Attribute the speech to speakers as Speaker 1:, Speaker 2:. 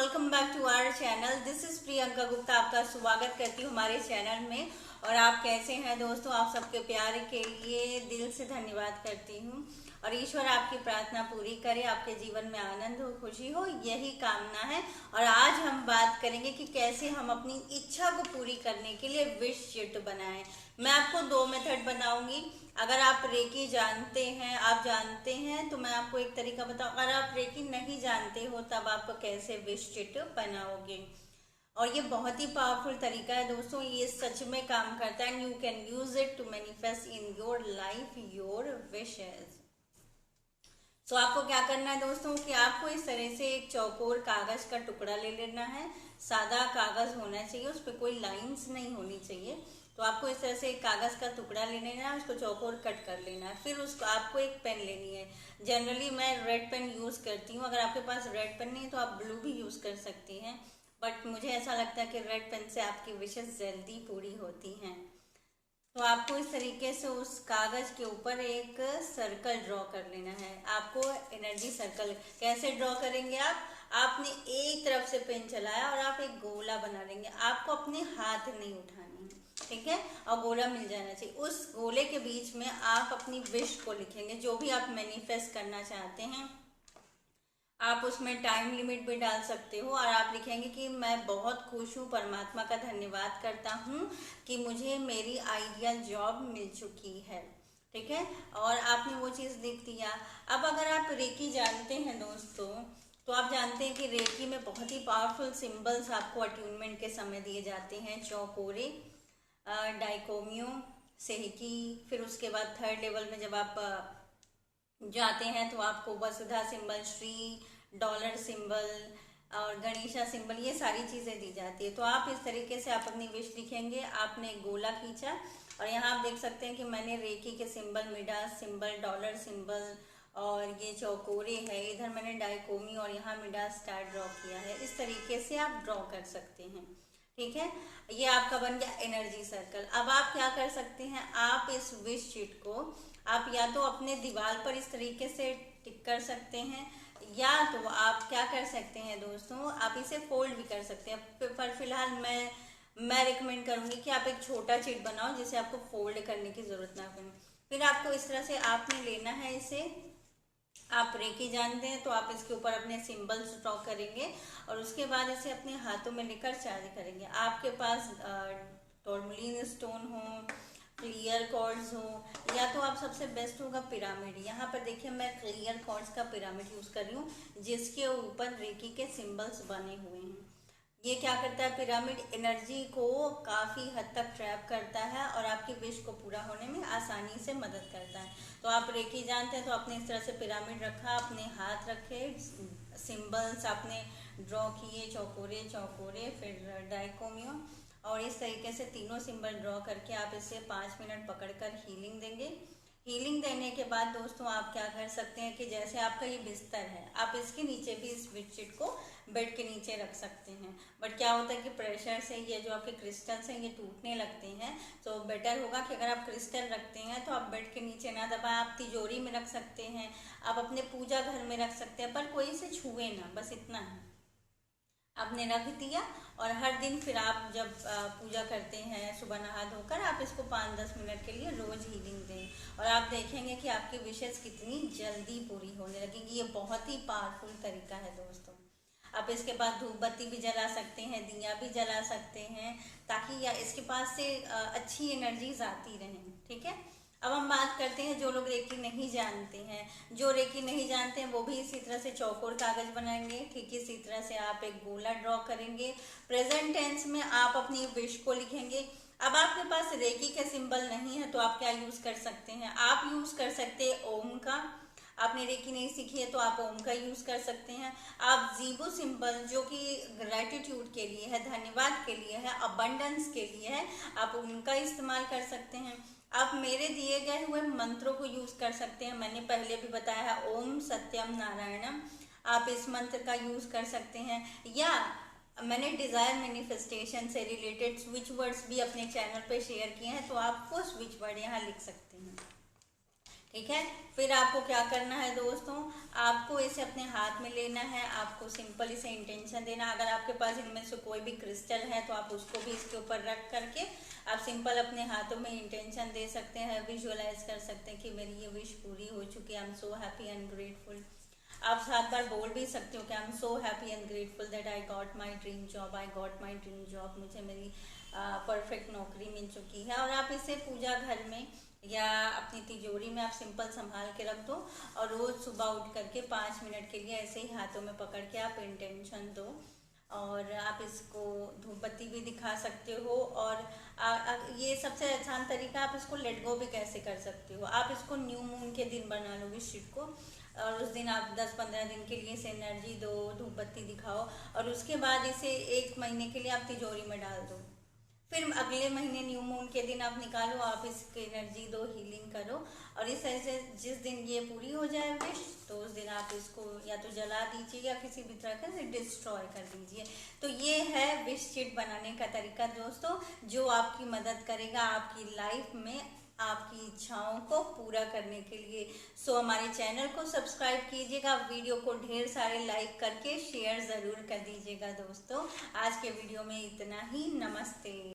Speaker 1: Welcome back to our channel. This is Priyanka Gupta. आपका स्वागत करती हूँ हमारे चैनल में। और आप कैसे हैं दोस्तों? आप सबके प्यार के लिए दिल से धन्यवाद करती हूँ और ईश्वर आपकी प्रार्थना पूरी करे, आपके जीवन में आनंद हो, खुशी हो, यही कामना है। और आज हम बात करेंगे कि कैसे हम अपनी इच्छा को पूरी करने के लिए विश शीट बनाएं। मैं आपको दो मेथड बताऊंगी। अगर आप रेकी जानते हैं, आप जानते हैं तो मैं आपको एक तरीका बताऊं। अगर आप रेकी नहीं जानते हो तब आप कैसे विश शीट बनाओगे। और ये बहुत ही पावरफुल तरीका है दोस्तों, ये सच में काम करता है। You can use it to manifest in your life your wishes. तो आपको क्या करना है दोस्तों कि आपको इस तरह से एक चौकोर कागज का टुकड़ा ले लेना है। सादा कागज होना चाहिए, उस पर कोई लाइंस नहीं होनी चाहिए। तो आपको इस तरह से एक कागज का टुकड़ा ले लेना है, उसको चौकोर कट कर लेना है। फिर उसको आपको एक पेन लेनी है। जनरली मैं रेड पेन यूज करती हूँ। अगर आपके पास रेड पेन नहीं है तो आप ब्लू भी यूज कर सकती हैं, बट मुझे ऐसा लगता है कि रेड पेन से आपकी विशेष जल्दी पूरी होती हैं। तो आपको इस तरीके से उस कागज के ऊपर एक सर्कल ड्रॉ कर लेना है। आपको एनर्जी सर्कल कैसे ड्रॉ करेंगे? आपने एक तरफ से पेन चलाया और आप एक गोला बना लेंगे। आपको अपने हाथ नहीं उठाने हैं, ठीक है? और गोला मिल जाना चाहिए। उस गोले के बीच में आप अपनी विश को लिखेंगे, जो भी आप मैनिफेस्ट करना चाहते हैं। आप उसमें टाइम लिमिट भी डाल सकते हो और आप लिखेंगे कि मैं बहुत खुश हूँ, परमात्मा का धन्यवाद करता हूँ कि मुझे मेरी आइडियल जॉब मिल चुकी है, ठीक है? और आपने वो चीज़ लिख दिया। अब अगर आप रेकी जानते हैं दोस्तों, तो आप जानते हैं कि रेकी में बहुत ही पावरफुल सिंबल्स आपको अट्यूनमेंट के समय दिए जाते हैं। चौकोरे, डाइकोमियो, सेहकी। फिर उसके बाद थर्ड लेवल में जब आप जाते हैं तो आपको वसुधा सिंबल, श्री, डॉलर सिंबल और गणेशा सिंबल, ये सारी चीज़ें दी जाती है। तो आप इस तरीके से आप अपनी विश लिखेंगे। आपने एक गोला खींचा और यहाँ आप देख सकते हैं कि मैंने रेकी के symbol, Midas symbol, dollar symbol और ये चौकोरे है। इधर मैंने डाइकोमी और यहाँ मिडास स्टार ड्रॉ किया है। इस तरीके से आप ड्रॉ कर सकते हैं, ठीक है? ये आपका बन गया एनर्जी सर्कल। अब आप क्या कर सकते हैं? आप इस विश शीट को आप या तो अपने दीवार पर इस तरीके से टिक कर सकते हैं, या तो आप क्या कर सकते हैं दोस्तों, आप इसे फोल्ड भी कर सकते हैं। पर फिलहाल मैं रिकमेंड करूंगी कि आप एक छोटा शीट बनाओ जिसे आपको फोल्ड करने की जरूरत ना पड़े। फिर आपको इस तरह से आपने लेना है इसे। आप रेकी जानते हैं तो आप इसके ऊपर अपने सिंबल्स ड्रॉ करेंगे और उसके बाद इसे अपने हाथों में लेकर चार्ज करेंगे। आपके पास टोरमलिन स्टोन हो, क्लियर कॉर्ड्स हो, या तो आप सबसे बेस्ट होगा पिरामिड। यहाँ पर देखिए मैं क्लियर कॉर्ड्स का पिरामिड यूज कर रही हूँ जिसके ऊपर रेकी के सिंबल्स बने हुए हैं। ये क्या करता है? पिरामिड एनर्जी को काफ़ी हद तक ट्रैप करता है और आपकी विश को पूरा होने में आसानी से मदद करता है। तो आप रेकी जानते हैं तो आपने इस तरह से पिरामिड रखा, अपने हाथ रखे, सिंबल्स आपने ड्रॉ किए, चौकोरे चौकोरे, फिर डाइकोमियो, और इस तरीके से तीनों सिंबल ड्रॉ करके आप इसे 5 मिनट पकड़कर हीलिंग देंगे। हीलिंग देने के बाद दोस्तों आप क्या कर सकते हैं कि जैसे आपका ये बिस्तर है, आप इसके नीचे भी इस बेडशीट को बेड के नीचे रख सकते हैं। बट क्या होता है कि प्रेशर से ये जो आपके क्रिस्टल्स हैं ये टूटने लगते हैं। तो बेटर होगा कि अगर आप क्रिस्टल रखते हैं तो आप बेड के नीचे ना दबाएं। आप तिजोरी में रख सकते हैं, आप अपने पूजा घर में रख सकते हैं, पर कोई इसे छुए ना, बस इतना है। आपने रख दिया और हर दिन फिर आप जब पूजा करते हैं सुबह नहा धोकर, आप इसको 5-10 मिनट के लिए रोज हीलिंग दें और आप देखेंगे कि आपकी विशेष कितनी जल्दी पूरी होने लगेगी। ये बहुत ही पावरफुल तरीका है दोस्तों। आप इसके पास धूप बत्ती भी जला सकते हैं, दिया भी जला सकते हैं, ताकि या इसके पास से अच्छी एनर्जीज आती रहें, ठीक है? अब हम बात करते हैं जो लोग रेकी नहीं जानते हैं। जो रेकी नहीं जानते हैं वो भी इसी तरह से चौकोर कागज बनाएंगे। ठीक इसी तरह से आप एक गोला ड्रॉ करेंगे। प्रेजेंट टेंस में आप अपनी विश को लिखेंगे। अब आपके पास रेकी के सिंबल नहीं है तो आप क्या यूज कर सकते हैं? आप यूज कर सकते हैं ओम का। आपने रेकी नहीं सीखी है तो आप ओम का यूज कर सकते हैं। आप जीबो सिंबल जो कि ग्रेटिट्यूड के लिए है, धन्यवाद के लिए है, अबंडेंस के लिए है, आप उनका इस्तेमाल कर सकते हैं। आप मेरे दिए गए हुए मंत्रों को यूज कर सकते हैं। मैंने पहले भी बताया है, ओम सत्यम नारायणम। आप इस मंत्र का यूज कर सकते हैं, या मैंने डिजायर मैनिफेस्टेशन से रिलेटेड स्विच वर्ड्स भी अपने चैनल पे शेयर किए हैं, तो आप वो स्विच वर्ड यहाँ लिख सकते हैं, ठीक है। फिर आपको क्या करना है दोस्तों, आपको इसे अपने हाथ में लेना है, आपको सिंपल इसे इंटेंशन देना। अगर आपके पास इनमें से कोई भी क्रिस्टल है तो आप उसको भी इसके ऊपर रख करके आप सिंपल अपने हाथों में इंटेंशन दे सकते हैं, विजुअलाइज कर सकते हैं कि मेरी ये विश पूरी हो चुकी है, I am so happy and grateful. आप 7 बार बोल भी सकते हो कि I am so happy and grateful that I got my dream job, I got my dream job, मुझे मेरी परफेक्ट नौकरी मिल चुकी है। और आप इसे पूजा घर में या अपनी तिजोरी में आप सिंपल संभाल के रख दो और रोज सुबह उठ करके 5 मिनट के लिए ऐसे ही हाथों में पकड़ के आप इंटेंशन दो। और आप इसको धूप बत्ती भी दिखा सकते हो। और ये सबसे आसान तरीका, आप इसको लेट गो भी कैसे कर सकते हो, आप इसको न्यू मून के दिन बना लो इस शीट को, और उस दिन आप 10-15 दिन के लिए इसे एनर्जी दो, धूप बत्ती दिखाओ, और उसके बाद इसे 1 महीने के लिए आप तिजोरी में डाल दो। फिर अगले महीने न्यू मून के दिन आप निकालो, आप इसकी एनर्जी दो, हीलिंग करो, और इस तरह से जिस दिन ये पूरी हो जाए विश, तो उस दिन आप इसको या तो जला दीजिए या किसी भी तरह से डिस्ट्रॉय कर दीजिए। तो ये है विश शीट बनाने का तरीका दोस्तों, जो आपकी मदद करेगा आपकी लाइफ में आपकी इच्छाओं को पूरा करने के लिए। सो हमारे चैनल को सब्सक्राइब कीजिएगा, वीडियो को ढेर सारे लाइक करके शेयर ज़रूर कर दीजिएगा दोस्तों। आज के वीडियो में इतना ही, नमस्ते।